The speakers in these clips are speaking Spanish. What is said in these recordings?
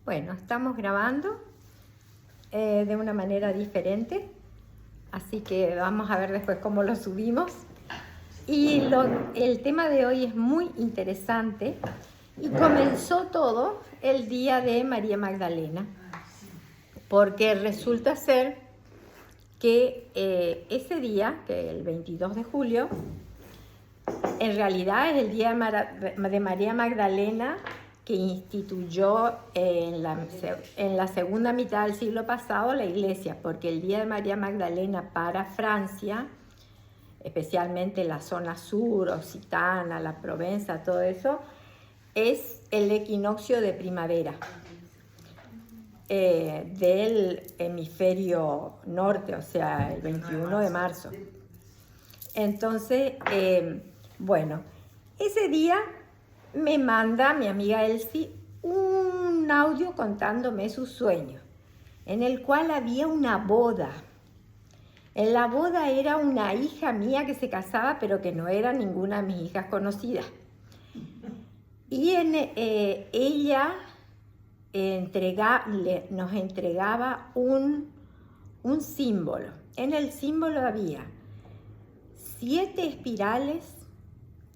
Bueno, estamos grabando de una manera diferente, así que vamos a ver después cómo lo subimos. Y el tema de hoy es muy interesante y comenzó todo el día de María Magdalena, porque resulta ser que ese día, que el 22 de julio, en realidad es el día de María Magdalena que instituyó en la segunda mitad del siglo pasado la Iglesia, porque el día de María Magdalena para Francia, especialmente la zona sur, Occitana, la Provenza, todo eso, es el equinoccio de primavera del hemisferio norte, o sea, el 21 de marzo. Entonces, bueno, ese día me manda mi amiga Elsie un audio contándome su sueño, en el cual había una boda. En la boda era una hija mía que se casaba, pero que no era ninguna de mis hijas conocidas. Y ella nos entregaba un símbolo. En el símbolo había 7 espirales,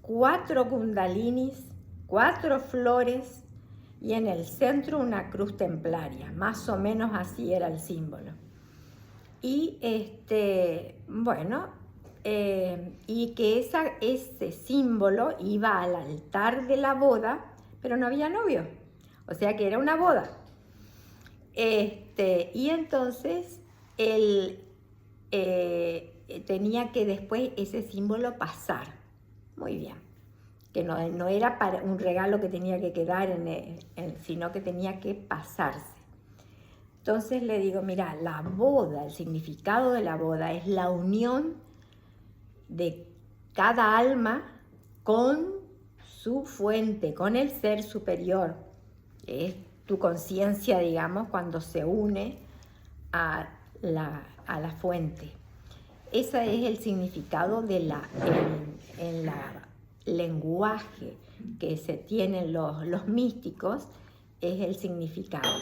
4 kundalinis, 4 flores y en el centro una cruz templaria. Más o menos así era el símbolo. Y y que ese símbolo iba al altar de la boda, pero no había novio, o sea que era una boda. Y entonces él tenía que después ese símbolo pasar. Muy bien. Que no era para un regalo que tenía que quedar sino que tenía que pasarse. Entonces le digo, mira, la boda, el significado de la boda es la unión de cada alma con su fuente, con el ser superior. Es tu conciencia, digamos, cuando se une a la fuente. Ese es el significado de en la lenguaje que se tienen los místicos, es el significado.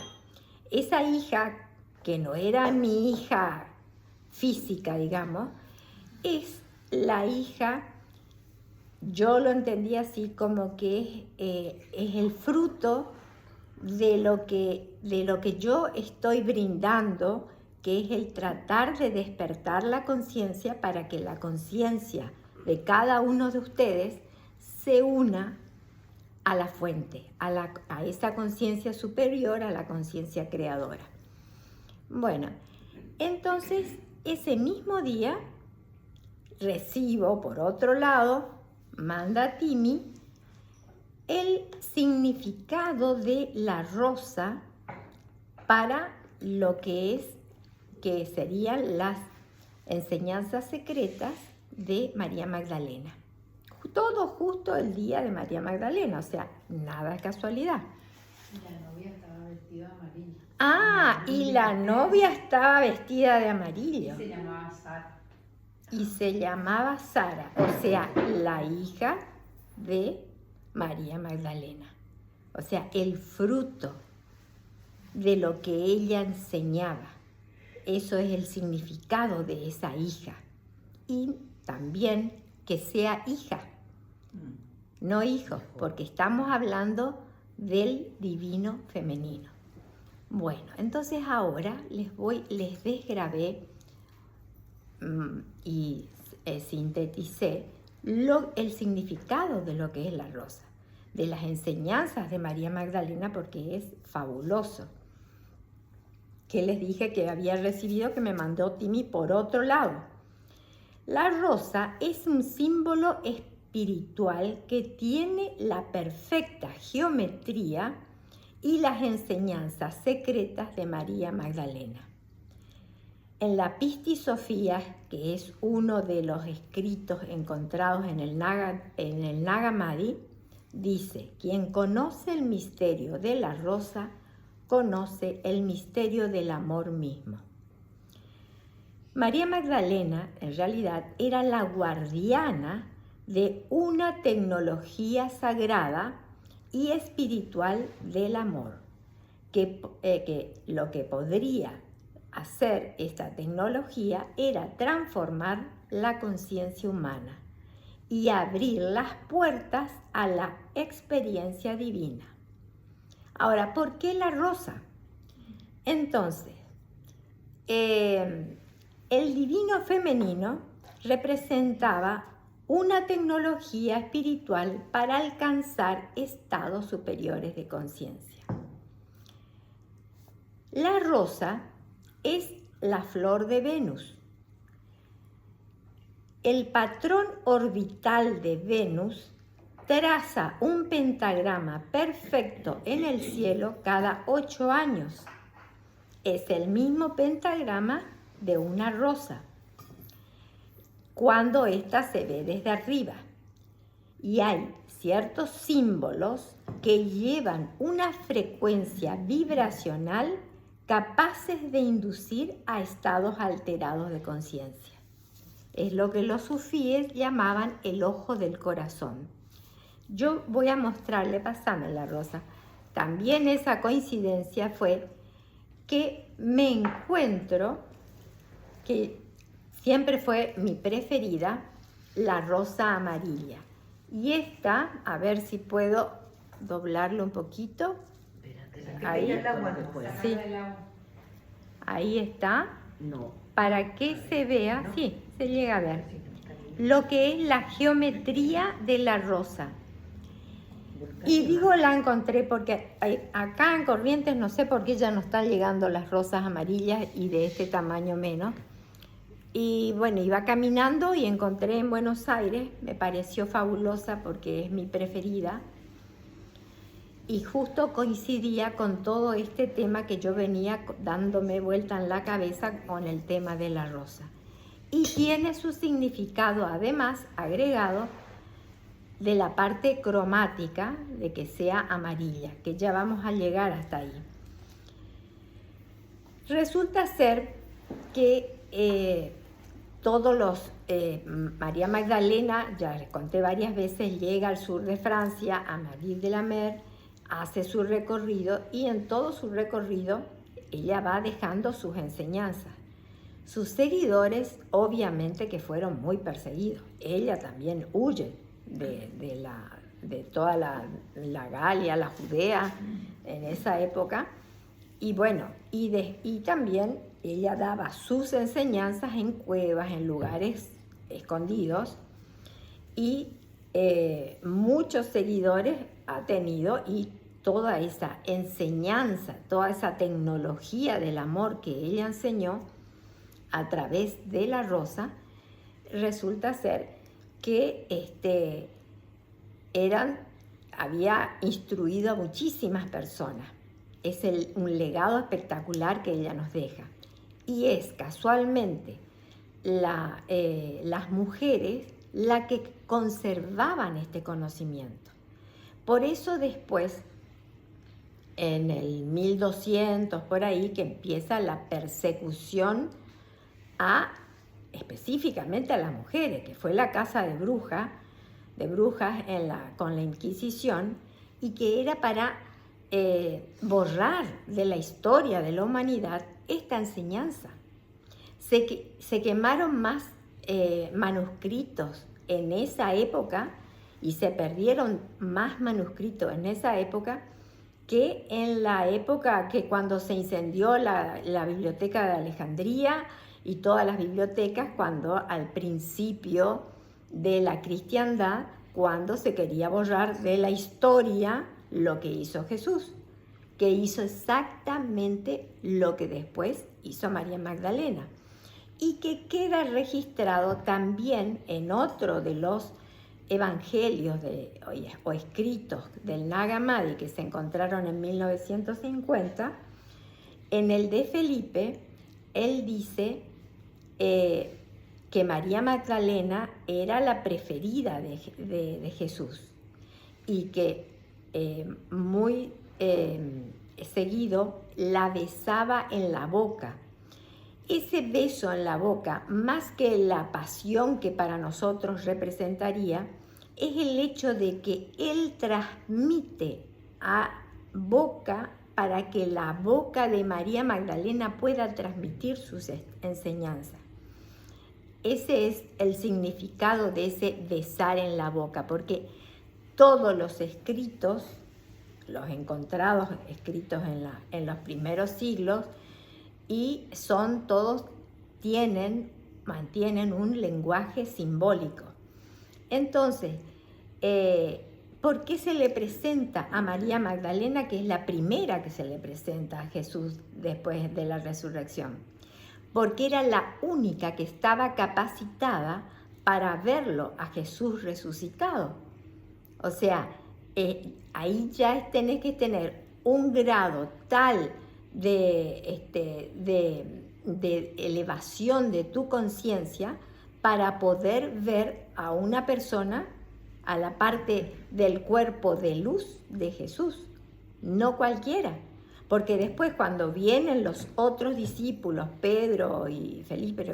Esa hija, que no era mi hija física, digamos, es la hija, yo lo entendí así como que es el fruto de lo que yo estoy brindando, que es el tratar de despertar la conciencia para que la conciencia de cada uno de ustedes se una a la fuente, a esa conciencia superior, a la conciencia creadora. Bueno, entonces ese mismo día recibo, por otro lado, manda Timi el significado de la rosa para lo que serían las enseñanzas secretas de María Magdalena. Todo justo el día de María Magdalena, o sea, nada de casualidad. Y la novia estaba vestida de amarillo. Y la novia estaba vestida de amarillo. Y se llamaba Sara. Y se llamaba Sara, o sea, la hija de María Magdalena. O sea, el fruto de lo que ella enseñaba. Eso es el significado de esa hija. Y también que sea hija, no hijo, porque estamos hablando del divino femenino. Bueno, entonces ahora les desgrabé y sinteticé el significado de lo que es la rosa, de las enseñanzas de María Magdalena, porque es fabuloso. Que les dije que había recibido, que me mandó Timi por otro lado. La rosa es un símbolo espiritual que tiene la perfecta geometría y las enseñanzas secretas de María Magdalena. En la Piti Sofía, que es uno de los escritos encontrados en el Nag Hammadi, dice: quien conoce el misterio de la rosa, conoce el misterio del amor mismo. María Magdalena, en realidad, era la guardiana de una tecnología sagrada y espiritual del amor, que lo que podría hacer esta tecnología era transformar la conciencia humana y abrir las puertas a la experiencia divina. Ahora, ¿por qué la rosa? Entonces, el divino femenino representaba una tecnología espiritual para alcanzar estados superiores de conciencia. La rosa es la flor de Venus. El patrón orbital de Venus traza un pentagrama perfecto en el cielo cada 8 años. Es el mismo pentagrama de una rosa, cuando ésta se ve desde arriba. Y hay ciertos símbolos que llevan una frecuencia vibracional capaces de inducir a estados alterados de conciencia. Es lo que los sufíes llamaban el ojo del corazón. Yo voy a mostrarle, pasame la rosa. También esa coincidencia fue que me encuentro, que siempre fue mi preferida, la rosa amarilla. Y esta, a ver si puedo doblarlo un poquito. Ahí, sí. Ahí está. No. Para que se vea, sí, se llega a ver, lo que es la geometría de la rosa. Y digo la encontré porque acá en Corrientes no sé por qué ya no están llegando las rosas amarillas y de este tamaño menos. Y bueno, iba caminando y encontré en Buenos Aires, me pareció fabulosa porque es mi preferida. Y justo coincidía con todo este tema que yo venía dándome vuelta en la cabeza con el tema de la rosa. Y tiene su significado además agregado de la parte cromática, de que sea amarilla, que ya vamos a llegar hasta ahí. Resulta ser que María Magdalena, ya les conté varias veces, llega al sur de Francia, a Madrid de la Mer, hace su recorrido y en todo su recorrido ella va dejando sus enseñanzas. Sus seguidores obviamente que fueron muy perseguidos. Ella también huye de toda la Galia, la Judea en esa época. Y bueno, y también ella daba sus enseñanzas en cuevas, en lugares escondidos y muchos seguidores ha tenido y toda esa enseñanza, toda esa tecnología del amor que ella enseñó a través de la rosa, resulta ser que había instruido a muchísimas personas. Es un legado espectacular que ella nos deja. Y es casualmente las mujeres las que conservaban este conocimiento. Por eso después, en el 1200, por ahí, que empieza la persecución específicamente a las mujeres, que fue la caza de brujas con la Inquisición, y que era para borrar de la historia de la humanidad esta enseñanza. Se quemaron más manuscritos en esa época y se perdieron más manuscritos en esa época que en la época que cuando se incendió la biblioteca de Alejandría y todas las bibliotecas, cuando al principio de la cristiandad, cuando se quería borrar de la historia lo que hizo Jesús, que hizo exactamente lo que después hizo María Magdalena, y que queda registrado también en otro de los evangelios o escritos del Nag Hammadi que se encontraron en 1950. En el de Felipe, él dice que María Magdalena era la preferida de Jesús y que muy seguido la besaba en la boca. Ese beso en la boca, más que la pasión que para nosotros representaría, es el hecho de que él transmite a boca para que la boca de María Magdalena pueda transmitir sus enseñanzas. Ese es el significado de ese besar en la boca, porque todos los escritos, los encontrados escritos en los primeros siglos, y son todos, mantienen un lenguaje simbólico. Entonces, ¿por qué se le presenta a María Magdalena, que es la primera que se le presenta a Jesús después de la resurrección? Porque era la única que estaba capacitada para verlo a Jesús resucitado. O sea, ahí ya tenés que tener un grado tal de elevación de tu conciencia para poder ver a una persona, a la parte del cuerpo de luz de Jesús, no cualquiera. Porque después cuando vienen los otros discípulos, Pedro y Felipe,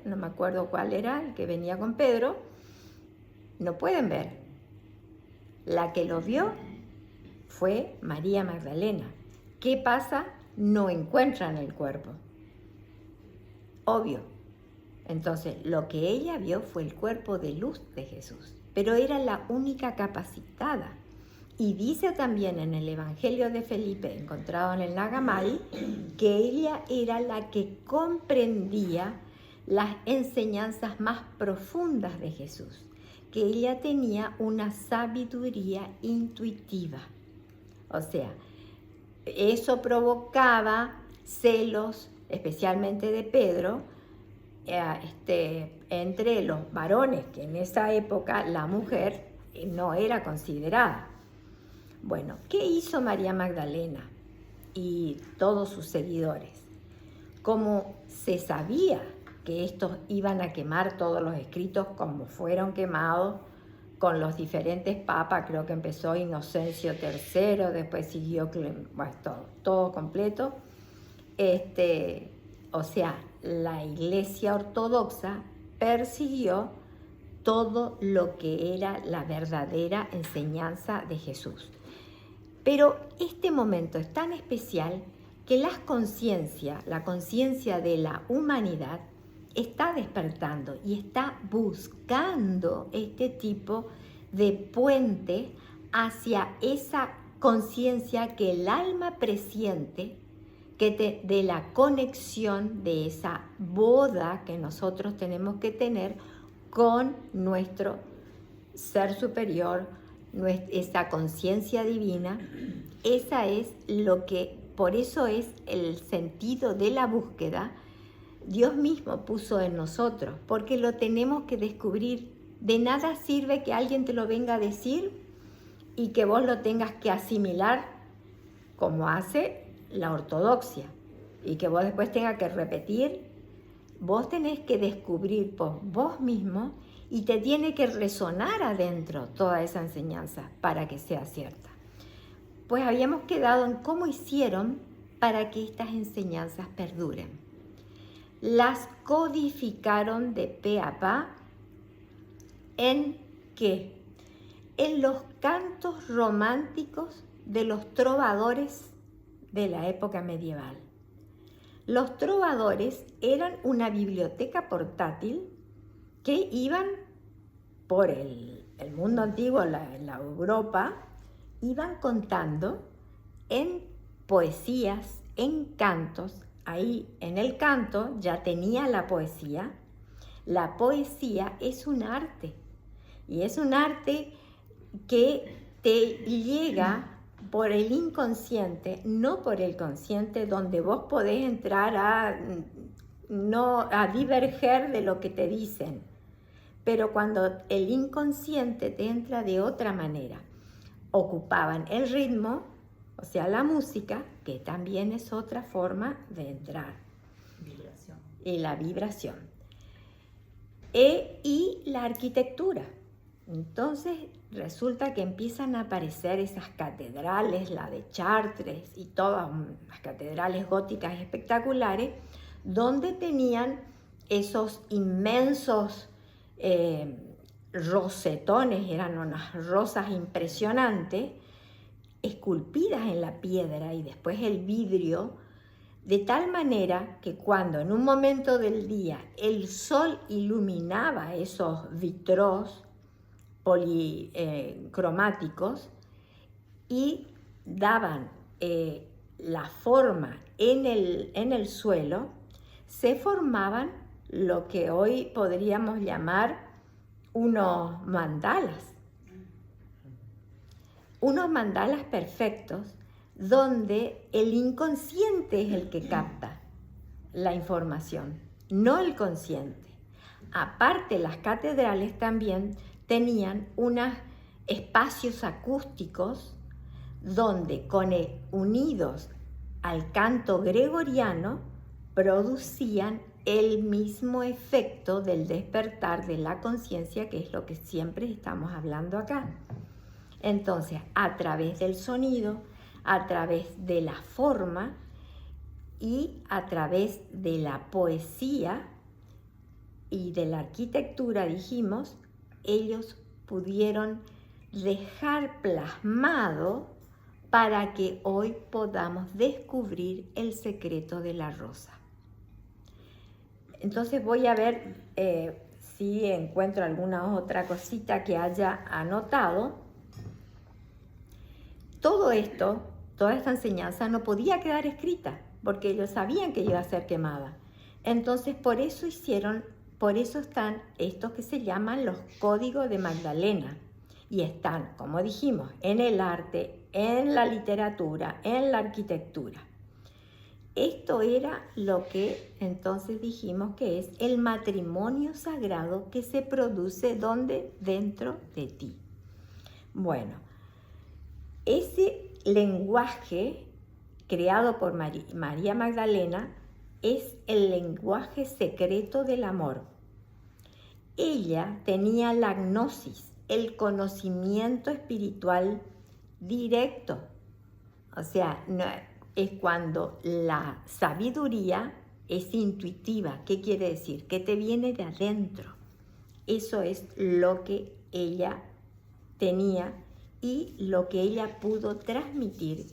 no me acuerdo cuál era el que venía con Pedro, no pueden ver. La que lo vio fue María Magdalena. ¿Qué pasa? No encuentran el cuerpo. Obvio. Entonces, lo que ella vio fue el cuerpo de luz de Jesús, pero era la única capacitada. Y dice también en el Evangelio de Felipe, encontrado en el Nag Hammadi, que ella era la que comprendía las enseñanzas más profundas de Jesús, que ella tenía una sabiduría intuitiva. O sea, eso provocaba celos, especialmente de Pedro, entre los varones, que en esa época la mujer no era considerada. Bueno, ¿qué hizo María Magdalena y todos sus seguidores? Como se sabía que estos iban a quemar todos los escritos como fueron quemados con los diferentes papas, creo que empezó Inocencio III, después siguió todo completo. O sea, la Iglesia Ortodoxa persiguió todo lo que era la verdadera enseñanza de Jesús. Pero este momento es tan especial que la conciencia de la humanidad está despertando y está buscando este tipo de puente hacia esa conciencia que el alma presiente, de la conexión de esa boda que nosotros tenemos que tener con nuestro ser superior, esa conciencia divina. Esa es por eso es el sentido de la búsqueda. Dios mismo puso en nosotros, porque lo tenemos que descubrir. De nada sirve que alguien te lo venga a decir y que vos lo tengas que asimilar como hace la ortodoxia y que vos después tengas que repetir. Vos tenés que descubrir por vos mismo y te tiene que resonar adentro toda esa enseñanza para que sea cierta. Pues habíamos quedado en cómo hicieron para que estas enseñanzas perduren. Las codificaron de pe a pa en ¿qué? En los cantos románticos de los trovadores de la época medieval. Los trovadores eran una biblioteca portátil que iban por el mundo antiguo, la Europa, iban contando en poesías, en cantos. Ahí en el canto ya tenía la poesía. La poesía es un arte, y es un arte que te llega por el inconsciente, no por el consciente, donde vos podés entrar a diverger de lo que te dicen. Pero cuando el inconsciente te entra de otra manera, ocupaban el ritmo, o sea, la música, que también es otra forma de entrar. Vibración. Y la vibración. Y la arquitectura. Entonces resulta que empiezan a aparecer esas catedrales, la de Chartres y todas las catedrales góticas espectaculares, donde tenían esos inmensos rosetones, eran unas rosas impresionantes, esculpidas en la piedra y después el vidrio, de tal manera que cuando en un momento del día el sol iluminaba esos vitros policromáticos y daban la forma en el suelo, se formaban lo que hoy podríamos llamar unos mandalas perfectos, donde el inconsciente es el que capta la información, no el consciente. Aparte, las catedrales también tenían unos espacios acústicos donde, unidos al canto gregoriano, producían el mismo efecto del despertar de la conciencia, que es lo que siempre estamos hablando acá. Entonces, a través del sonido, a través de la forma y a través de la poesía y de la arquitectura, dijimos, ellos pudieron dejar plasmado para que hoy podamos descubrir el secreto de la rosa. Entonces voy a ver si encuentro alguna otra cosita que haya anotado. Todo esto, toda esta enseñanza no podía quedar escrita, porque ellos sabían que iba a ser quemada. Entonces por eso están estos que se llaman los códigos de Magdalena. Y están, como dijimos, en el arte, en la literatura, en la arquitectura. Esto era lo que entonces dijimos que es el matrimonio sagrado que se produce ¿dónde? Dentro de ti. Bueno, ese lenguaje creado por María Magdalena es el lenguaje secreto del amor. Ella tenía la gnosis, el conocimiento espiritual directo. O sea, no, es cuando la sabiduría es intuitiva. ¿Qué quiere decir? Que te viene de adentro. Eso es lo que ella tenía y lo que ella pudo transmitir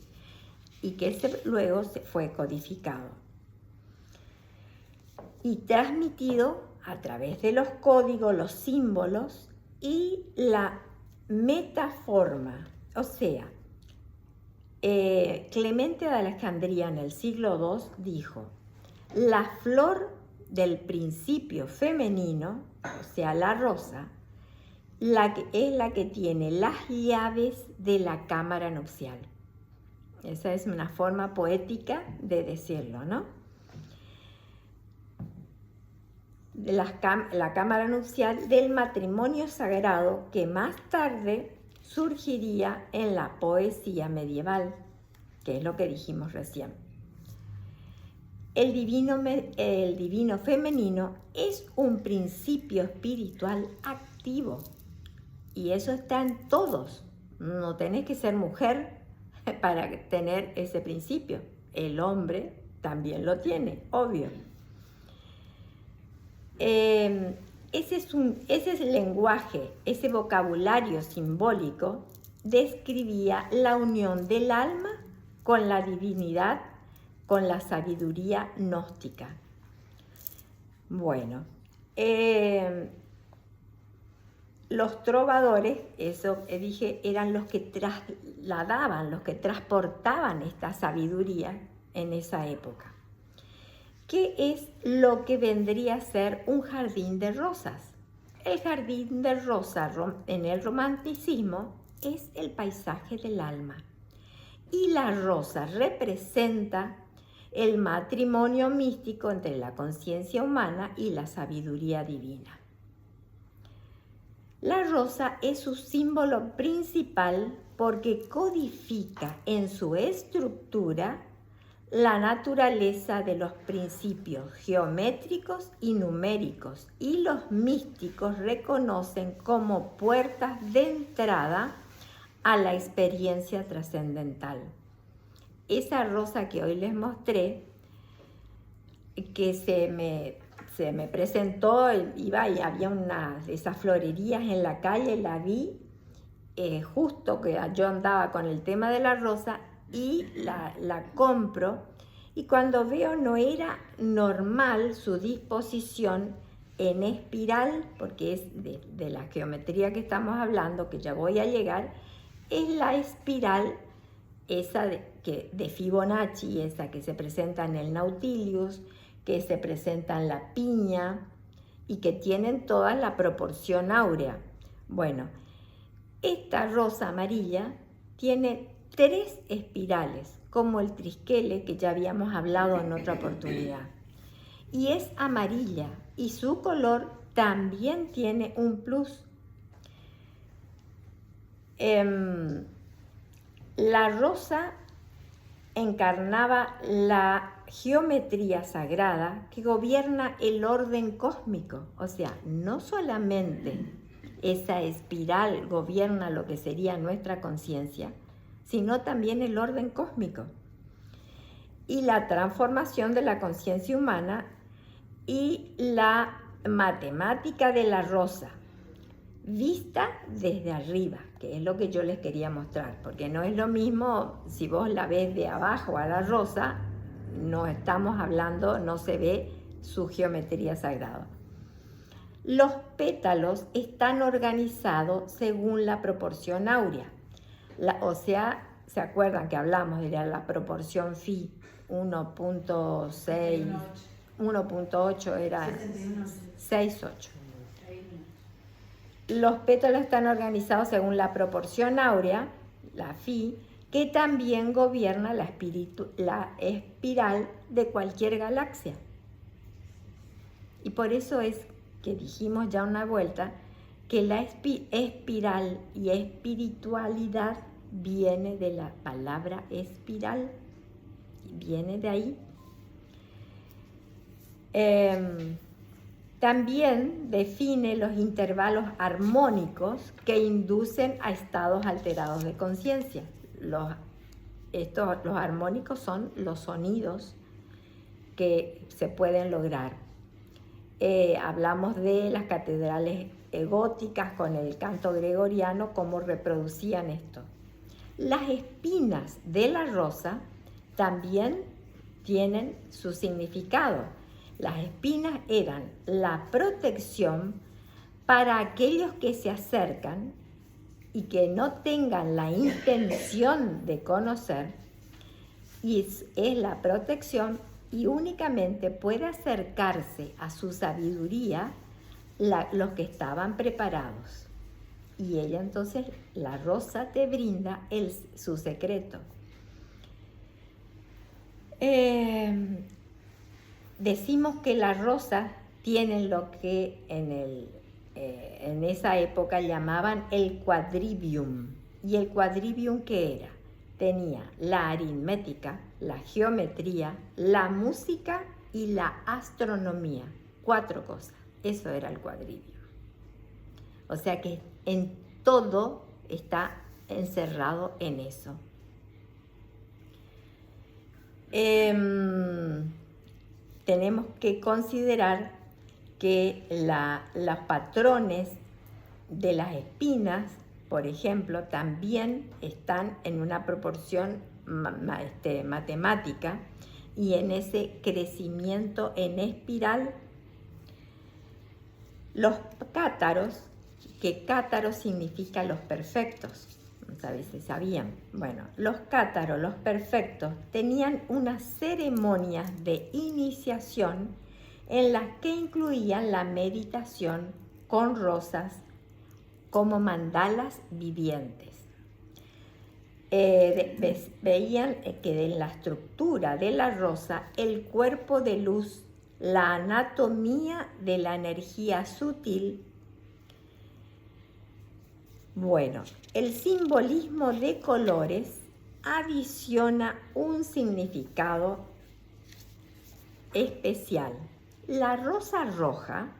y que luego se fue codificado y transmitido a través de los códigos, los símbolos y la metaforma. O sea, Clemente de Alejandría en el siglo II dijo: la flor del principio femenino, o sea, la rosa, es la que tiene las llaves de la cámara nupcial. Esa es una forma poética de decirlo, ¿no? La cámara nupcial del matrimonio sagrado que más tarde surgiría en la poesía medieval, que es lo que dijimos recién. El divino femenino es un principio espiritual activo y eso está en todos. No tenés que ser mujer para tener ese principio. El hombre también lo tiene, obvio. Ese es el lenguaje, ese vocabulario simbólico describía la unión del alma con la divinidad, con la sabiduría gnóstica. Bueno, los trovadores, eso dije, eran los que trasladaban, los que transportaban esta sabiduría en esa época. ¿Qué es lo que vendría a ser un jardín de rosas? El jardín de rosas en el romanticismo es el paisaje del alma. Y la rosa representa el matrimonio místico entre la conciencia humana y la sabiduría divina. La rosa es su símbolo principal porque codifica en su estructura la naturaleza de los principios geométricos y numéricos, y los místicos reconocen como puertas de entrada a la experiencia trascendental. Esa rosa que hoy les mostré, que se me presentó, iba y había una de esas florerías en la calle, la vi justo que yo andaba con el tema de la rosa y la compro, y cuando veo no era normal su disposición en espiral, porque es de la geometría que estamos hablando, que ya voy a llegar, es la espiral esa de Fibonacci, esa que se presenta en el Nautilus, que se presenta en la piña y que tienen toda la proporción áurea. Bueno, esta rosa amarilla tiene 3 espirales, como el trisquele que ya habíamos hablado en otra oportunidad. Y es amarilla y su color también tiene un plus. La rosa encarnaba la geometría sagrada que gobierna el orden cósmico. O sea, no solamente esa espiral gobierna lo que sería nuestra conciencia, sino también el orden cósmico y la transformación de la conciencia humana y la matemática de la rosa, vista desde arriba, que es lo que yo les quería mostrar, porque no es lo mismo si vos la ves de abajo a la rosa, no estamos hablando, no se ve su geometría sagrada. Los pétalos están organizados según la proporción áurea, o sea, ¿se acuerdan que hablamos de la proporción phi? 1.6, 1.8 era 6.8. Los pétalos están organizados según la proporción áurea, la phi, que también gobierna la espiral de cualquier galaxia. Y por eso es que dijimos ya una vuelta que la espiral y espiritualidad viene de la palabra espiral, viene de ahí. También define los intervalos armónicos que inducen a estados alterados de conciencia. Los armónicos son los sonidos que se pueden lograr. Hablamos de las catedrales góticas con el canto gregoriano, cómo reproducían esto. Las espinas de la rosa también tienen su significado. Las espinas eran la protección para aquellos que se acercan y que no tengan la intención de conocer, y es la protección, y únicamente puede acercarse a su sabiduría los que estaban preparados. Y ella entonces, la rosa te brinda su secreto. Decimos que las rosas tienen lo que en esa época llamaban el quadrivium. ¿Y el quadrivium qué era? Tenía la aritmética, la geometría, la música y la astronomía. 4 cosas. Eso era el quadrivium. O sea que en todo está encerrado en eso. Tenemos que considerar que los patrones de las espinas, por ejemplo, también están en una proporción matemática y en ese crecimiento en espiral. Los cátaros, que cátaro significa los perfectos, a veces sabían. Bueno, los cátaros, los perfectos, tenían unas ceremonias de iniciación en las que incluían la meditación con rosas como mandalas vivientes. Veían que en la estructura de la rosa, el cuerpo de luz, la anatomía de la energía sutil. Bueno, el simbolismo de colores adiciona un significado especial. La rosa roja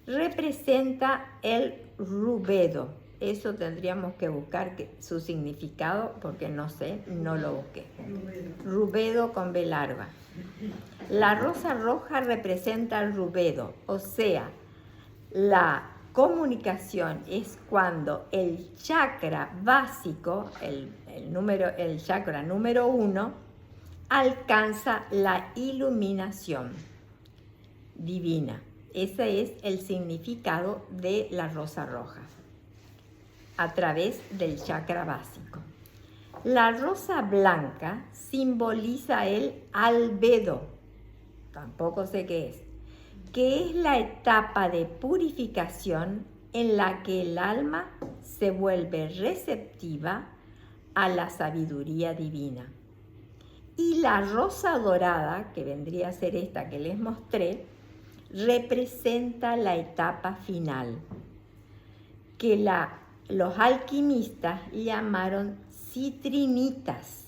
representa el rubedo. Eso tendríamos que buscar su significado porque no sé, no lo busqué. Rubedo con B larga. La rosa roja representa el rubedo, o sea, la comunicación es cuando el chakra básico, el chakra número 1, alcanza la iluminación divina. Ese es el significado de la rosa roja, a través del chakra básico. La rosa blanca simboliza el albedo, tampoco sé qué es, que es la etapa de purificación en la que el alma se vuelve receptiva a la sabiduría divina. Y la rosa dorada, que vendría a ser esta que les mostré, representa la etapa final, que los alquimistas llamaron citrinitas.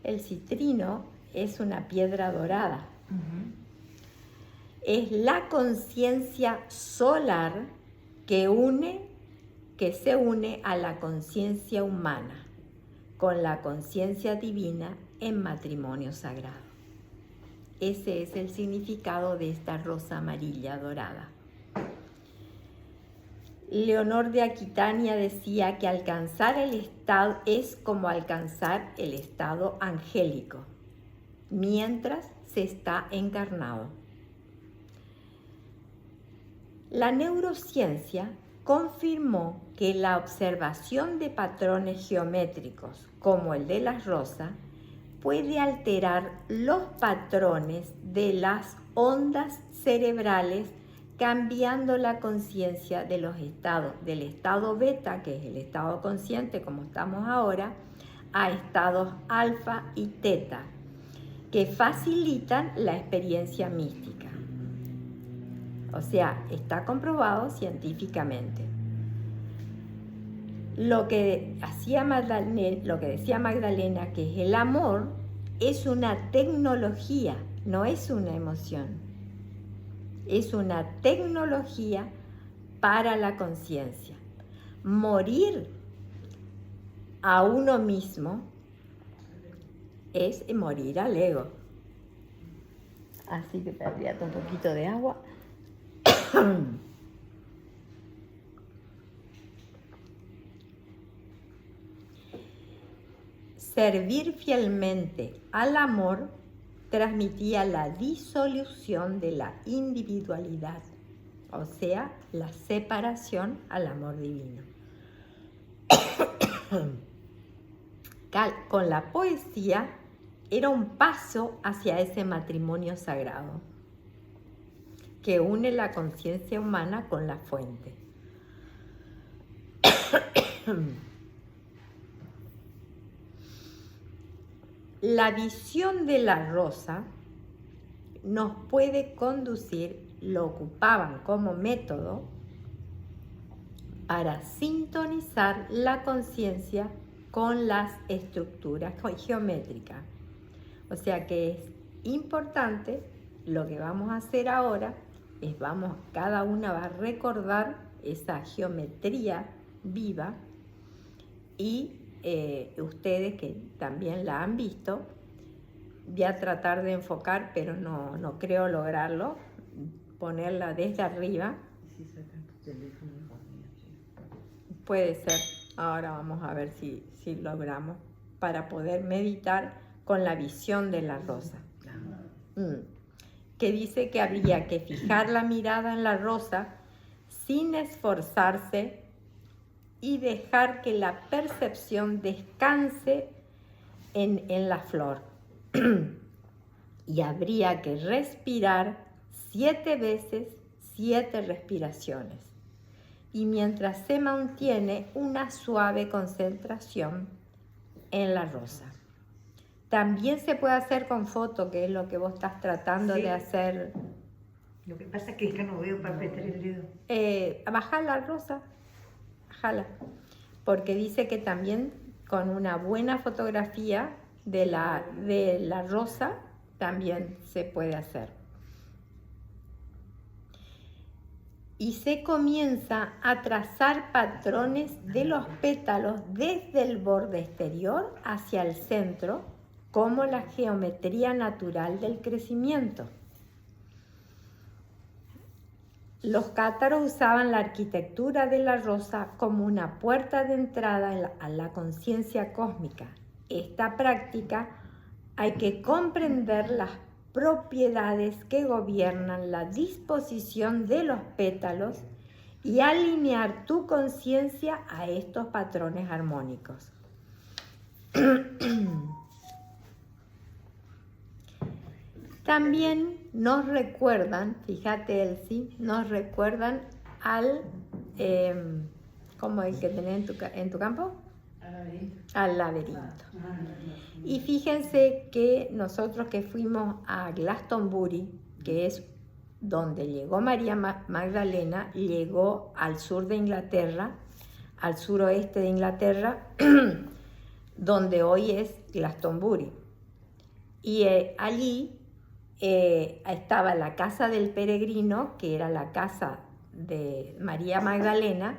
El citrino es una piedra dorada. Es la conciencia solar que se une a la conciencia humana con la conciencia divina en matrimonio sagrado. Ese es el significado de esta rosa amarilla dorada. Leonor de Aquitania decía que alcanzar el estado es como alcanzar el estado angélico, mientras se está encarnado. La neurociencia confirmó que la observación de patrones geométricos, como el de las rosas, puede alterar los patrones de las ondas cerebrales, cambiando la conciencia de los estados, del estado beta, que es el estado consciente como estamos ahora, a estados alfa y teta, que facilitan la experiencia mística. O sea, está comprobado científicamente. Lo que decía Magdalena, que es el amor, es una tecnología, no es una emoción. Es una tecnología para la conciencia. Morir a uno mismo es morir al ego. Así que te aprieto un poquito de agua. Servir fielmente al amor transmitía la disolución de la individualidad, o sea, la separación al amor divino. Con la poesía era un paso hacia ese matrimonio sagrado que une la conciencia humana con la fuente. La visión de la rosa nos puede conducir, lo ocupaban como método para sintonizar la conciencia con las estructuras geométricas. O sea que es importante, lo que vamos a hacer ahora es cada una va a recordar esa geometría viva y ustedes que también la han visto, voy a tratar de enfocar, pero no creo lograrlo, ponerla desde arriba. Puede ser, ahora vamos a ver si logramos, para poder meditar con la visión de la rosa. Que dice que habría que fijar la mirada en la rosa sin esforzarse y dejar que la percepción descanse en la flor. Y habría que respirar 7 veces, 7 respiraciones. Y mientras se mantiene una suave concentración en la rosa. También se puede hacer con foto, que es lo que vos estás tratando de hacer. Lo que pasa es que no veo para meter el dedo. Baja la rosa. Bájala, porque dice que también con una buena fotografía de la rosa también se puede hacer. Y se comienza a trazar patrones de los pétalos desde el borde exterior hacia el centro, como la geometría natural del crecimiento. Los cátaros usaban la arquitectura de la rosa como una puerta de entrada a la conciencia cósmica. Esta práctica hay que comprender las propiedades que gobiernan la disposición de los pétalos y alinear tu conciencia a estos patrones armónicos. También nos recuerdan, fíjate Elsie, nos recuerdan al, ¿cómo el que tenés en tu campo? Al laberinto. Al laberinto. Y fíjense que nosotros que fuimos a Glastonbury, que es donde llegó María Magdalena, llegó al sur de Inglaterra, al suroeste de Inglaterra, donde hoy es Glastonbury. Y allí estaba la casa del peregrino, que era la casa de María Magdalena,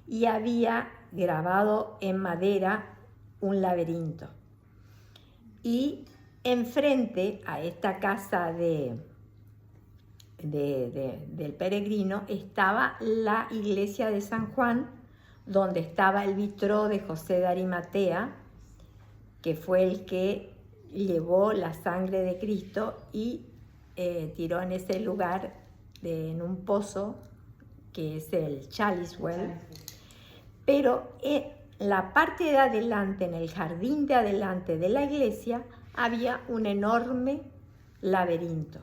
y había grabado en madera un laberinto. Y enfrente a esta casa del peregrino estaba la iglesia de San Juan, donde estaba el vitró de José de Arimatea, que fue el que llevó la sangre de Cristo y tiró en ese lugar, en un pozo, que es el Chalice Well. Pero en la parte de adelante, en el jardín de adelante de la iglesia, había un enorme laberinto.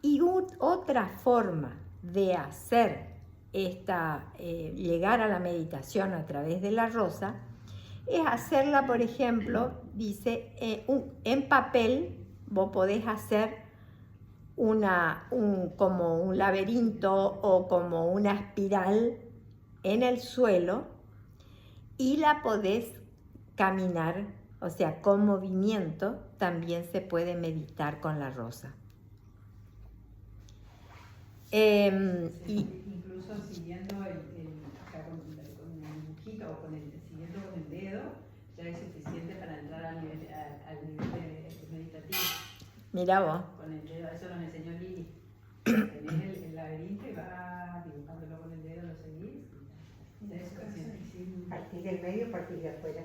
Y otra forma de hacer llegar a la meditación a través de la rosa es hacerla, por ejemplo, dice, en papel. Vos podés hacer como un laberinto o como una espiral en el suelo y la podés caminar, o sea, con movimiento también se puede meditar con la rosa. Incluso siguiendo o sea, con el dibujito o siguiendo con el dedo, ya es suficiente para entrar al nivel meditativo. Mira vos. Con el dedo, eso nos enseñó Lili. Tenés el laberinto y vas dibujándolo con el dedo, lo seguís. Ya es suficiente. Partir del medio, partir de afuera.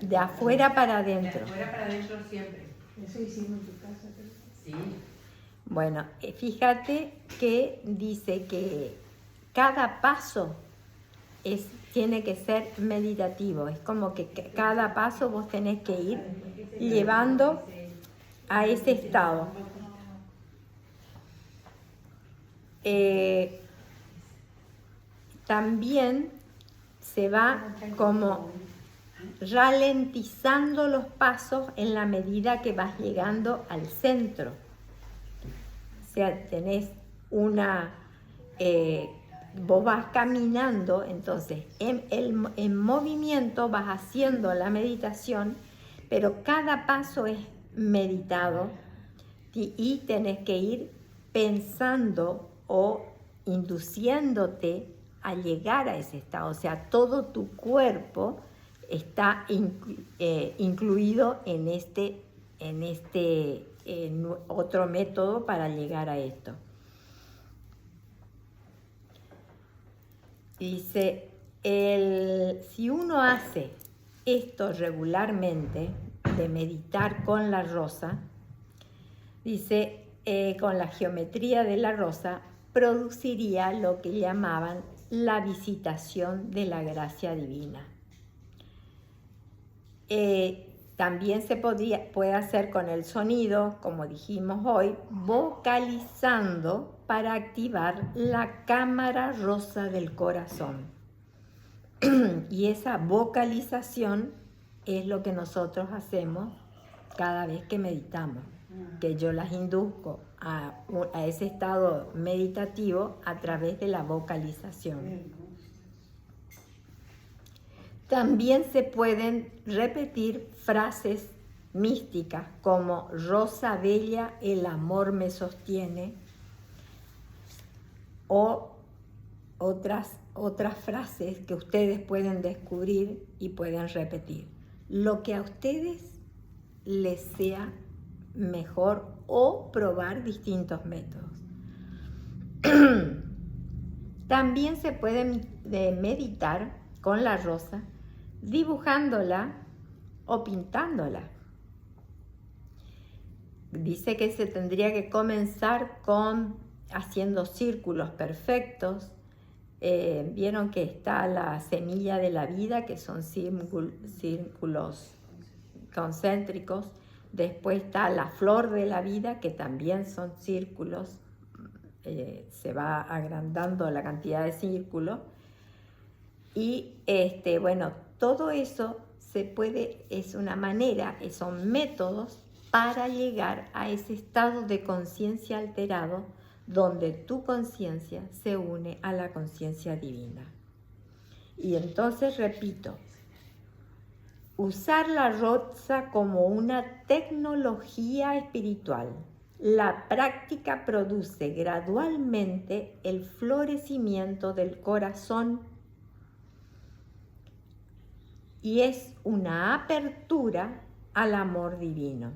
De afuera para adentro. De afuera para adentro siempre. Eso hicimos en tu casa. Sí. Bueno, fíjate que dice que cada paso tiene que ser meditativo. Es como que cada paso vos tenés que ir llevando a ese estado. También se va como ralentizando los pasos en la medida que vas llegando al centro. O sea, tenés vos vas caminando, entonces en movimiento vas haciendo la meditación, pero cada paso es meditado y tenés que ir pensando o induciéndote a llegar a ese estado. O sea, todo tu cuerpo está incluido en otro método para llegar a esto. Dice, si uno hace esto regularmente, de meditar con la rosa, dice, con la geometría de la rosa, produciría lo que llamaban la visitación de la gracia divina. También se puede hacer con el sonido, como dijimos hoy, vocalizando para activar la cámara rosa del corazón. Y esa vocalización es lo que nosotros hacemos cada vez que meditamos, que yo las induzco a ese estado meditativo a través de la vocalización. También se pueden repetir frases místicas como rosa bella, el amor me sostiene, o otras frases que ustedes pueden descubrir y pueden repetir. Lo que a ustedes les sea mejor o probar distintos métodos. También se puede meditar con la rosa, dibujándola o pintándola. Dice que se tendría que comenzar haciendo círculos perfectos. Vieron que está la semilla de la vida, que son círculos concéntricos. Después está la flor de la vida, que también son círculos. Se va agrandando la cantidad de círculos. Y bueno, todo eso es una manera, son métodos para llegar a ese estado de conciencia alterado, donde tu conciencia se une a la conciencia divina. Y entonces repito, usar la rosa como una tecnología espiritual. La práctica produce gradualmente el florecimiento del corazón y es una apertura al amor divino.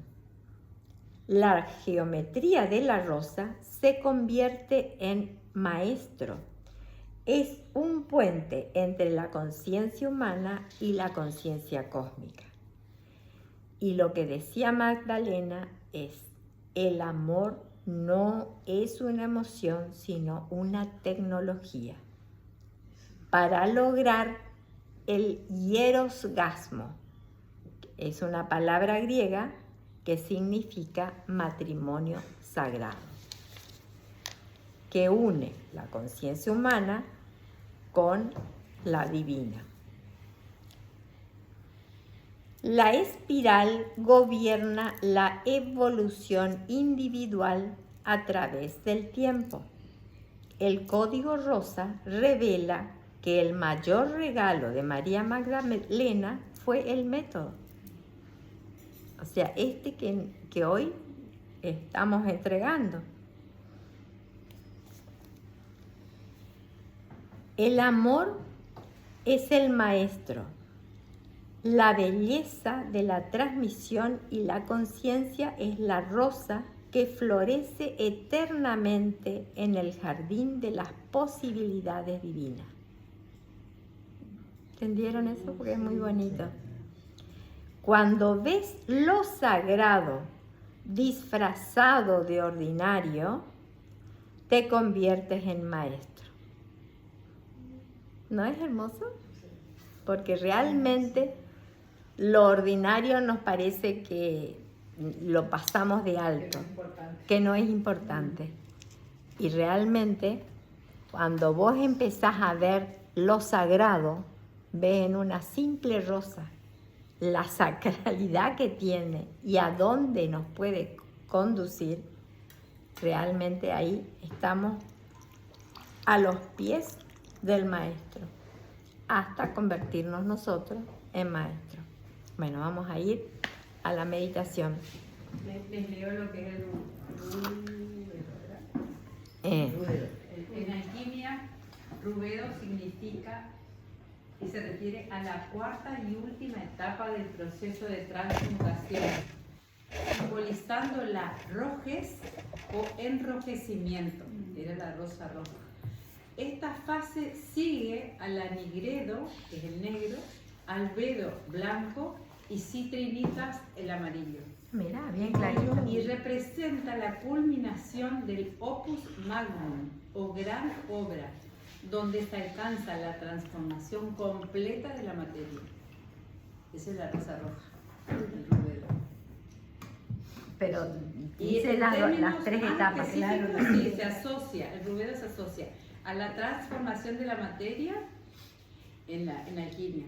La geometría de la rosa se convierte en maestro. Es un puente entre la conciencia humana y la conciencia cósmica. Y lo que decía Magdalena es, el amor no es una emoción, sino una tecnología para lograr el hierosgasmo. Es una palabra griega que significa matrimonio sagrado, que une la conciencia humana con la divina. La espiral gobierna la evolución individual a través del tiempo. El código rosa revela que el mayor regalo de María Magdalena fue el método. O sea, que hoy estamos entregando. El amor es el maestro. La belleza de la transmisión y la conciencia es la rosa que florece eternamente en el jardín de las posibilidades divinas. ¿Entendieron eso? Porque es muy bonito. Cuando ves lo sagrado disfrazado de ordinario, te conviertes en maestro. ¿No es hermoso? Porque realmente lo ordinario nos parece que lo pasamos de alto, que no es importante. Y realmente, cuando vos empezás a ver lo sagrado, ves en una simple rosa la sacralidad que tiene y a dónde nos puede conducir. Realmente ahí estamos a los pies del maestro, hasta convertirnos nosotros en maestros. Bueno, vamos a ir a la meditación. Les leo lo que es el rubedo, ¿verdad? En alquimia, rubedo significa y se refiere a la cuarta y última etapa del proceso de transmutación, simbolizando la rojez o enrojecimiento, era la rosa roja. Esta fase sigue al anigredo, que es el negro, albedo blanco y citrinitas el amarillo. Mira, bien clarito. Y representa la culminación del opus magnum o gran obra, donde se alcanza la transformación completa de la materia. Esa es la rosa roja, el rubedo. Pero dice las tres etapas, claro. Sí, se asocia, el rubedo se asocia a la transformación de la materia en la alquimia,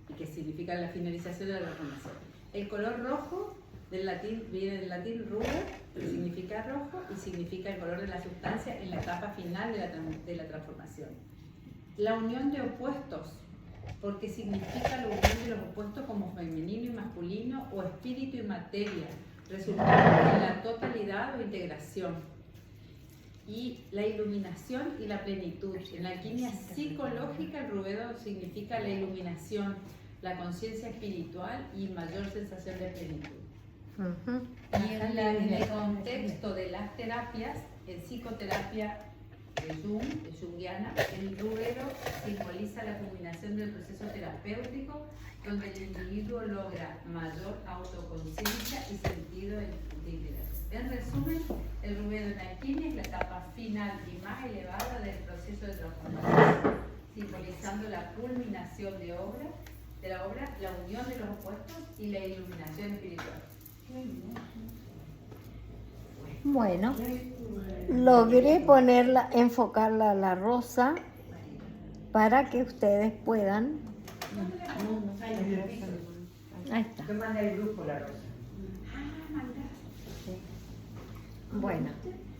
y que significa la finalización de la transformación. El color rojo del latín, viene del latín ruber, que significa rojo y significa el color de la sustancia en la etapa final de la transformación. La unión de opuestos, porque significa la unión de los opuestos como femenino y masculino o espíritu y materia, resultando en la totalidad o integración. Y la iluminación y la plenitud. En la alquimia psicológica, el rubedo significa la iluminación, la conciencia espiritual y mayor sensación de plenitud. Y en el contexto de las terapias, en psicoterapia de Jungiana, el rubero simboliza la culminación del proceso terapéutico donde el individuo logra mayor autoconciencia y sentido de liberación. En resumen, el rubero en alquimia es la etapa final y más elevada del proceso de transformación, simbolizando la culminación de la obra, la unión de los opuestos y la iluminación espiritual. Bueno, logré ponerla, enfocarla a la rosa para que ustedes puedan. Ahí está. Yo mandé el grupo la rosa. Bueno,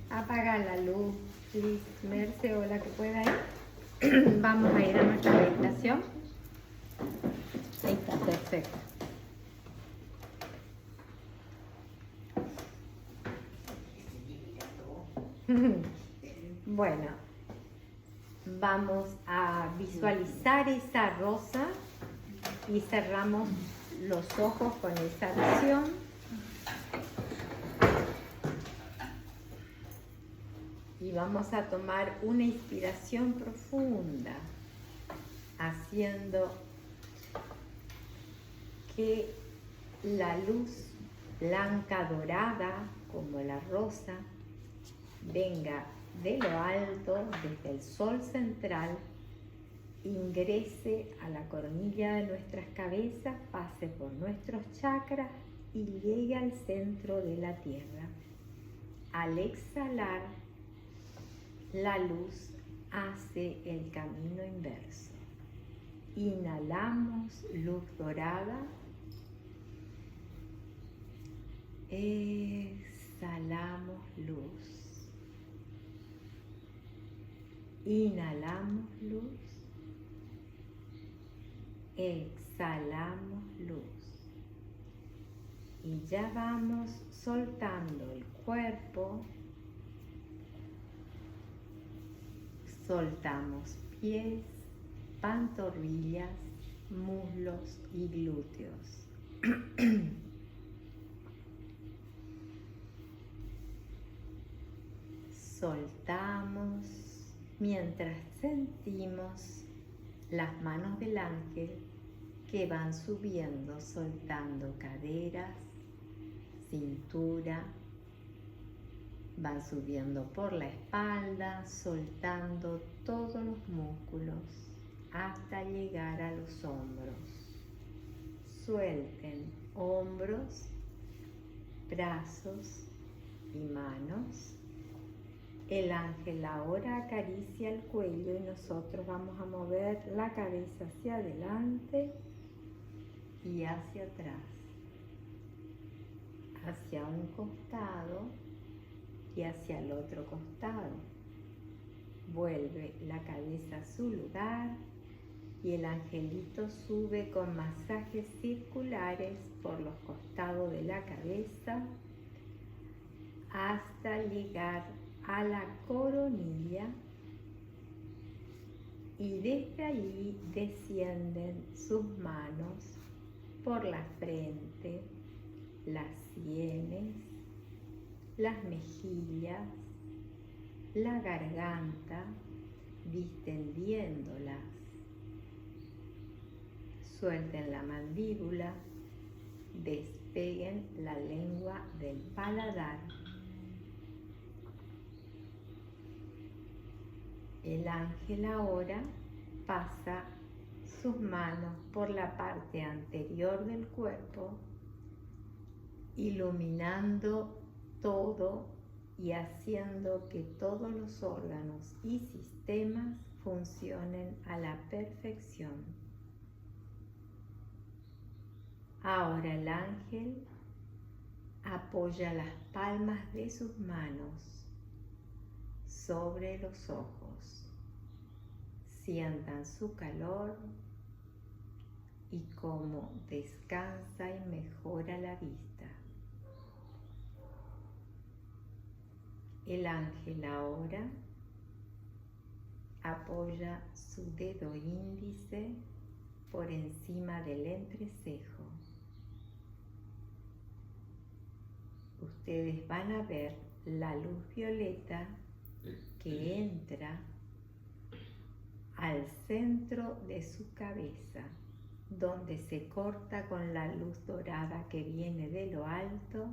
apaga la luz, please, Merce, o la que pueda ir. Vamos a ir a nuestra meditación. Ahí está, perfecto. Bueno, vamos a visualizar esa rosa y cerramos los ojos con esa visión. Y vamos a tomar una inspiración profunda, haciendo que la luz blanca dorada, como la rosa, venga de lo alto, desde el sol central, ingrese a la coronilla de nuestras cabezas, pase por nuestros chakras y llegue al centro de la tierra. Al exhalar, la luz hace el camino inverso. Inhalamos luz dorada. Exhalamos luz. Inhalamos luz. Exhalamos luz. Y ya vamos soltando el cuerpo. Soltamos pies, pantorrillas, muslos y glúteos. Soltamos mientras sentimos las manos del ángel que van subiendo, soltando caderas, cintura, van subiendo por la espalda, soltando todos los músculos hasta llegar a los hombros. Suelten hombros, brazos y manos. El ángel ahora acaricia el cuello y nosotros vamos a mover la cabeza hacia adelante y hacia atrás, hacia un costado y hacia el otro costado. Vuelve la cabeza a su lugar y el angelito sube con masajes circulares por los costados de la cabeza hasta llegar a la coronilla y desde allí descienden sus manos por la frente, las sienes, las mejillas, la garganta, distendiéndolas. Suelten la mandíbula, despeguen la lengua del paladar. El ángel ahora pasa sus manos por la parte anterior del cuerpo, iluminando todo y haciendo que todos los órganos y sistemas funcionen a la perfección. Ahora el ángel apoya las palmas de sus manos sobre los ojos. Sientan su calor y cómo descansa y mejora la vista. El ángel ahora apoya su dedo índice por encima del entrecejo. Ustedes van a ver la luz violeta que entra al centro de su cabeza, donde se corta con la luz dorada que viene de lo alto,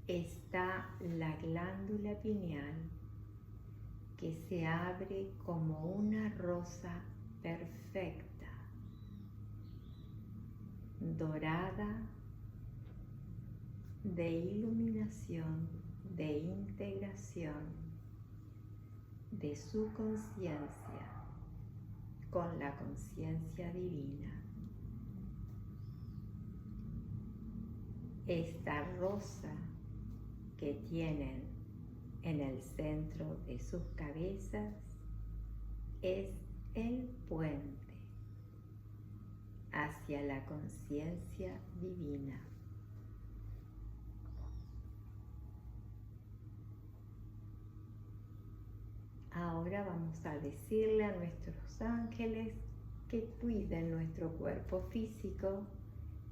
está la glándula pineal, que se abre como una rosa perfecta, dorada, de iluminación, de integración de su conciencia con la conciencia divina. Esta rosa que tienen en el centro de sus cabezas es el puente hacia la conciencia divina. Ahora vamos a decirle a nuestros ángeles que cuiden nuestro cuerpo físico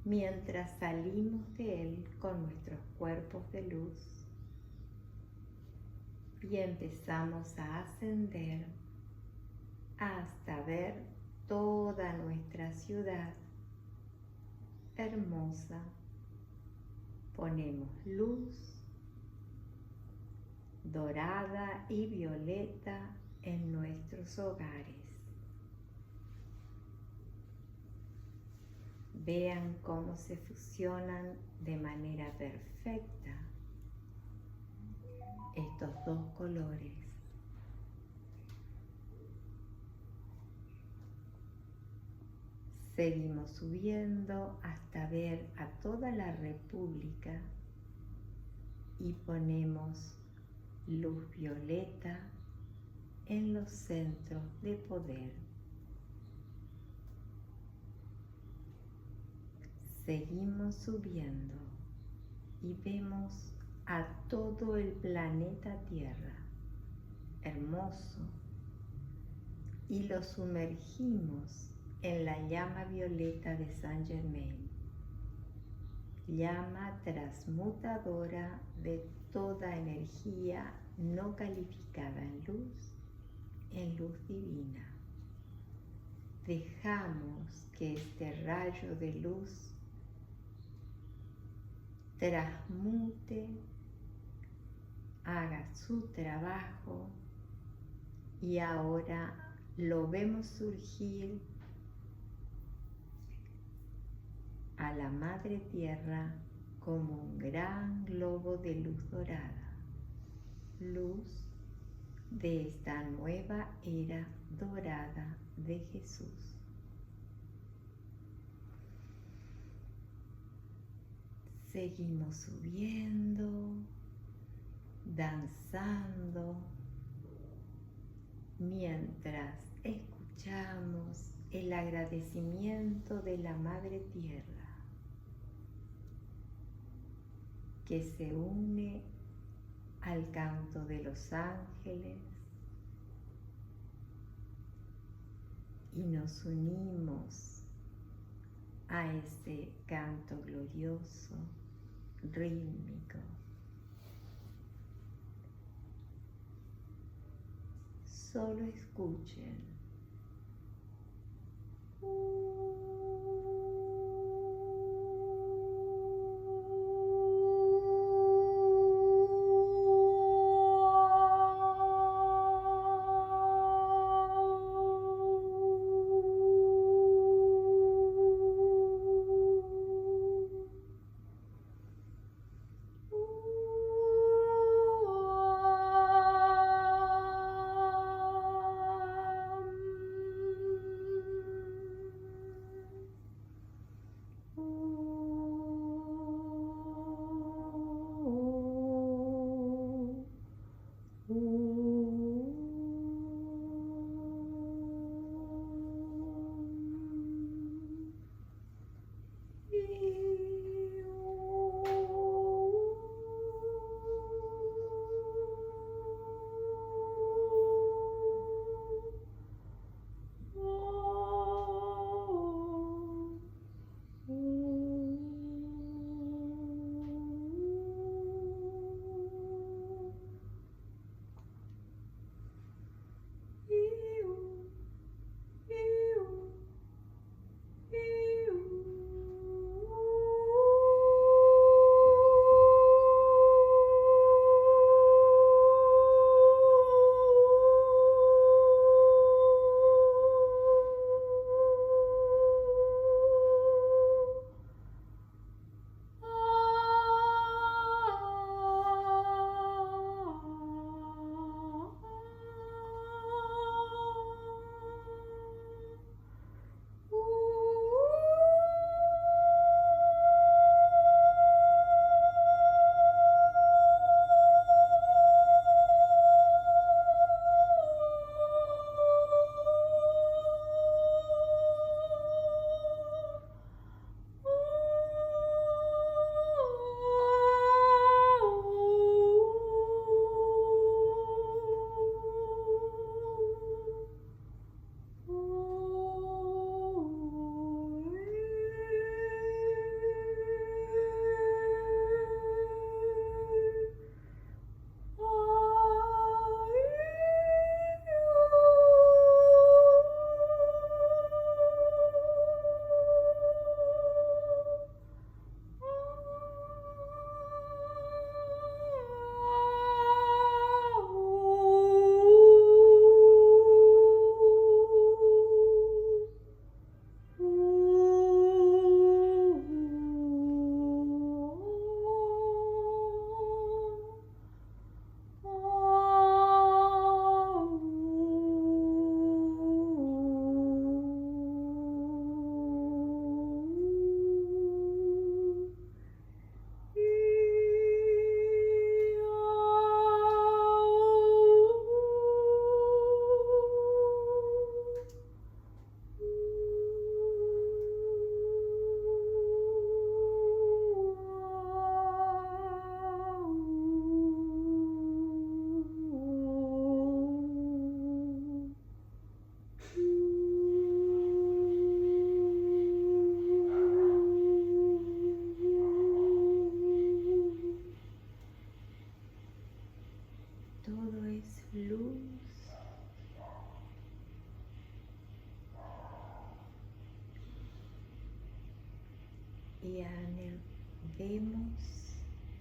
mientras salimos de él con nuestros cuerpos de luz y empezamos a ascender hasta ver toda nuestra ciudad hermosa. Ponemos luz dorada y violeta en nuestros hogares. Vean cómo se fusionan de manera perfecta estos dos colores. Seguimos subiendo hasta ver a toda la República y ponemos luz violeta en los centros de poder. Seguimos subiendo y vemos a todo el planeta Tierra, hermoso, y lo sumergimos en la llama violeta de Saint Germain, llama transmutadora de toda energía no calificada en luz divina. Dejamos que este rayo de luz transmute, haga su trabajo y ahora lo vemos surgir a la Madre Tierra como un gran globo de luz dorada, luz de esta nueva era dorada de Jesús. Seguimos subiendo, danzando, mientras escuchamos el agradecimiento de la Madre Tierra, que se une al canto de los ángeles y nos unimos a ese canto glorioso, rítmico. Solo escuchen.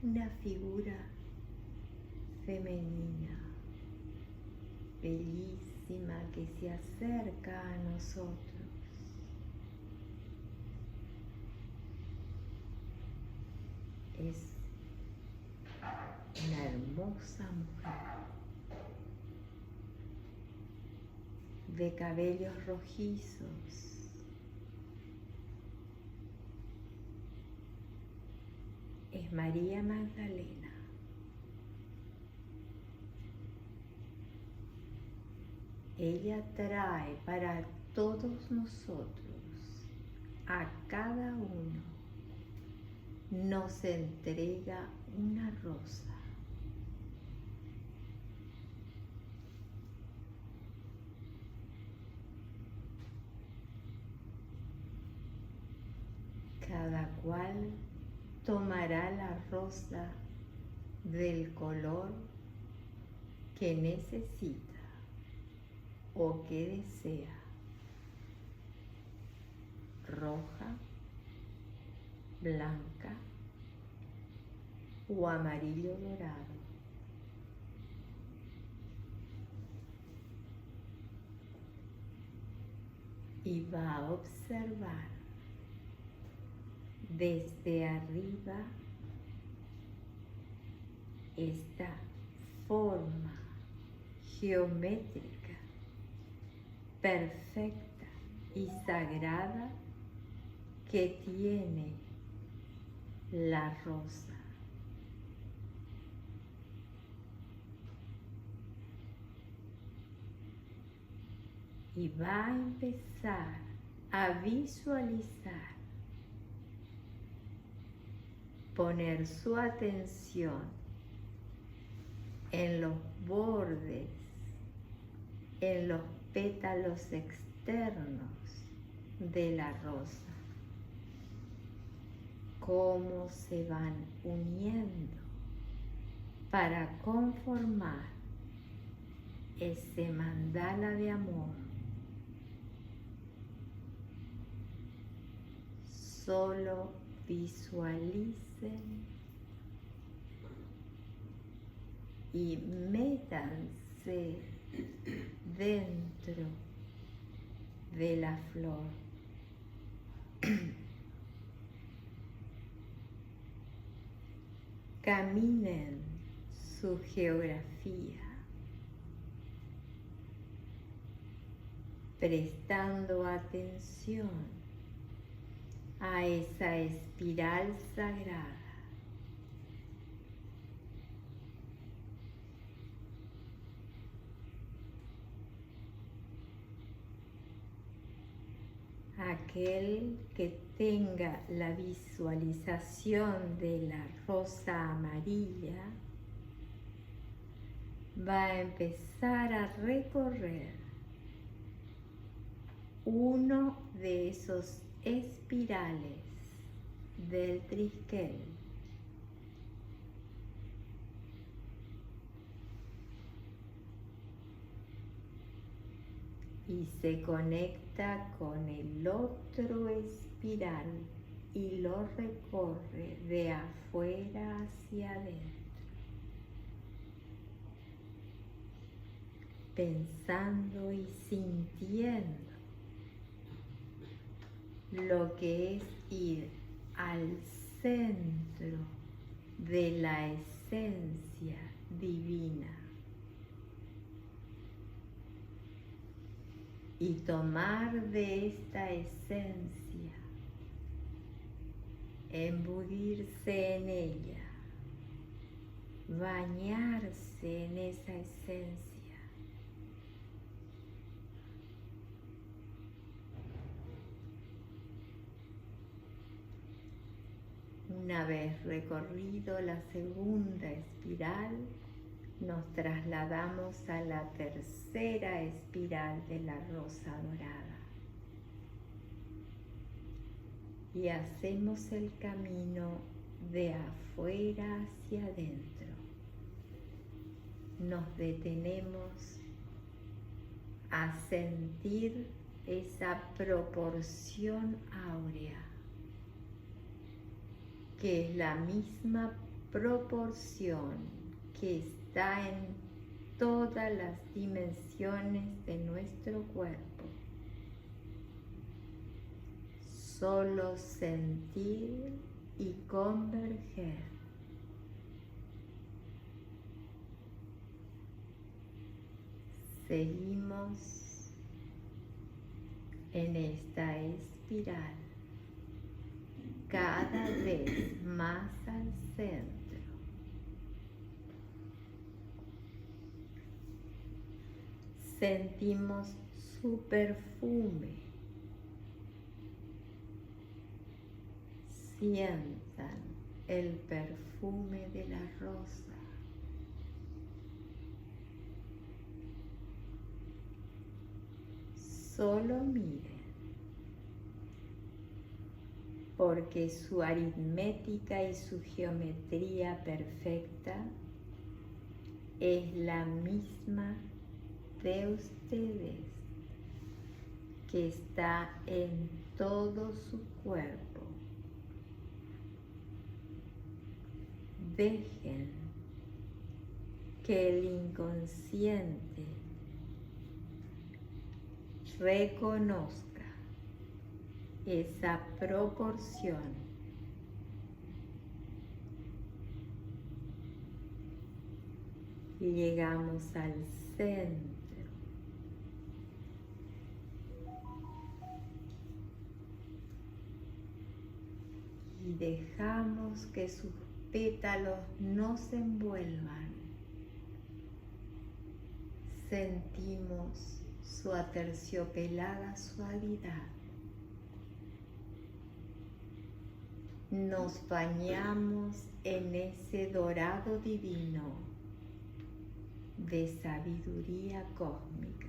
una figura femenina, bellísima, que se acerca a nosotros. Es una hermosa mujer de cabellos rojizos, es María Magdalena. Ella trae para todos nosotros, a cada uno, nos entrega una rosa. Cada cual tomará la rosa del color que necesita o que desea, roja, blanca o amarillo dorado. Y va a observar desde arriba esta forma geométrica, perfecta y sagrada que tiene la rosa. Y va a empezar a visualizar, poner su atención en los bordes, en los pétalos externos de la rosa, cómo se van uniendo para conformar ese mandala de amor. Solo visualicen y métanse dentro de la flor. Caminen su geografía, prestando atención a esa espiral sagrada. Aquel que tenga la visualización de la rosa amarilla va a empezar a recorrer uno de esos espirales del triskel. Y se conecta con el otro espiral y lo recorre de afuera hacia adentro, pensando y sintiendo lo que es ir al centro de la esencia divina y tomar de esta esencia, embulirse en ella, bañarse en esa esencia. Una vez recorrido la segunda espiral, nos trasladamos a la tercera espiral de la rosa dorada y hacemos el camino de afuera hacia adentro. Nos detenemos a sentir esa proporción áurea, que es la misma proporción que está en todas las dimensiones de nuestro cuerpo. Solo sentir y converger. Seguimos en esta espiral, cada vez más al centro. Sentimos su perfume. Sientan el perfume de la rosa. Solo miren, porque su aritmética y su geometría perfecta es la misma de ustedes, que está en todo su cuerpo. Dejen que el inconsciente reconozca esa proporción. Llegamos al centro. Y dejamos que sus pétalos nos envuelvan. Sentimos su aterciopelada suavidad. Nos bañamos en ese dorado divino de sabiduría cósmica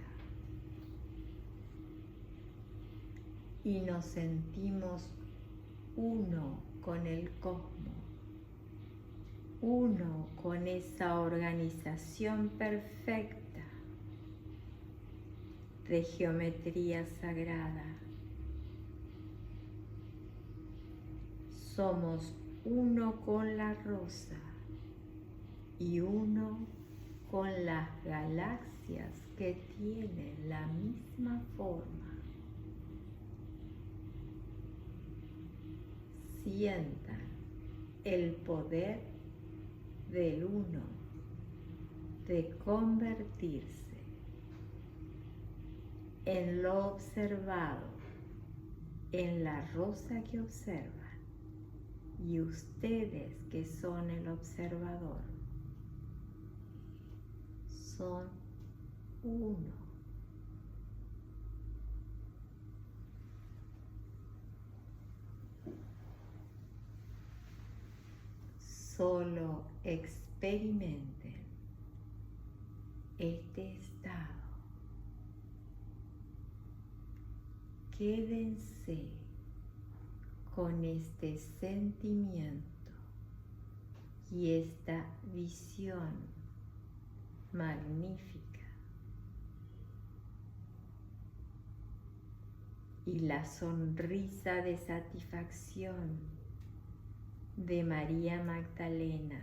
y nos sentimos uno con el cosmos, uno con esa organización perfecta de geometría sagrada. Somos uno con la rosa y uno con las galaxias que tienen la misma forma. Sientan el poder del uno de convertirse en lo observado, en la rosa que observan, y ustedes que son el observador, son uno. Solo experimenten este estado. Quédense con este sentimiento y esta visión magnífica. Y la sonrisa de satisfacción de María Magdalena,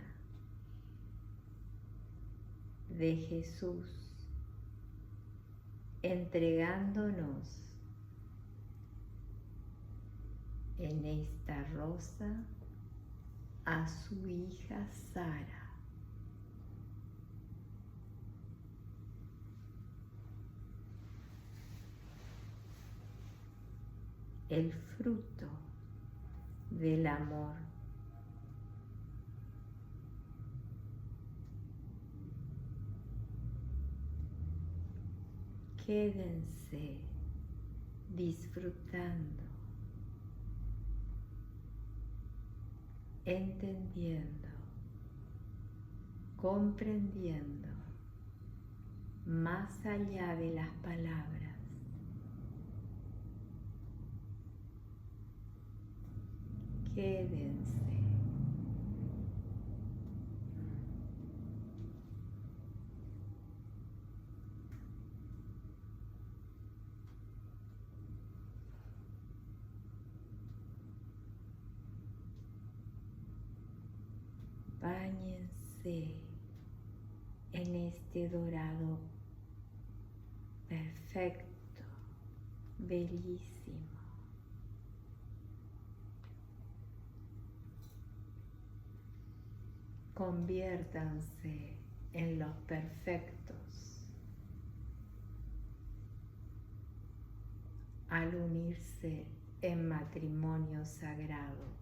de Jesús, entregándonos en esta rosa a su hija Sara. El fruto del amor. Quédense disfrutando, entendiendo, comprendiendo más allá de las palabras. Quédense. Bye. Báñense en este dorado perfecto, bellísimo. Conviértanse en los perfectos al unirse en matrimonio sagrado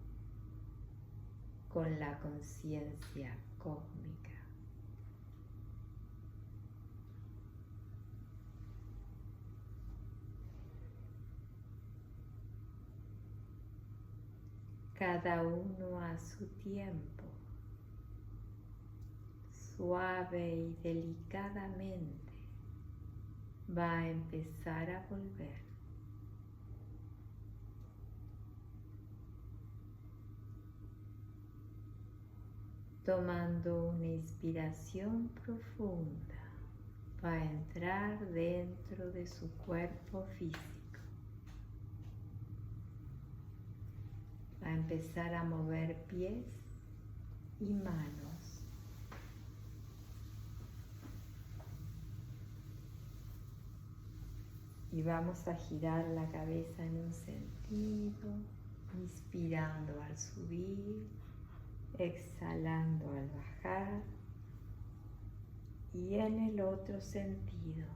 con la conciencia cósmica. Cada uno a su tiempo, suave y delicadamente, va a empezar a volver. Tomando una inspiración profunda, va a entrar dentro de su cuerpo físico. Va a empezar a mover pies y manos. Y vamos a girar la cabeza en un sentido, inspirando al subir, exhalando al bajar, y en el otro sentido.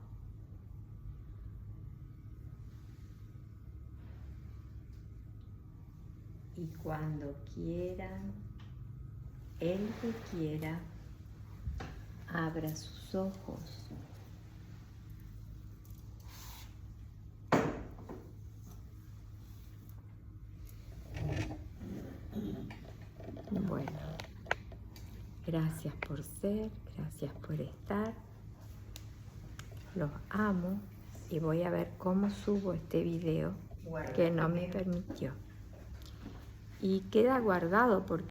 Y cuando quieran, el que quiera, abra sus ojos. Bueno, gracias por ser, gracias por estar. Los amo y voy a ver cómo subo este video que no me permitió. Y queda guardado porque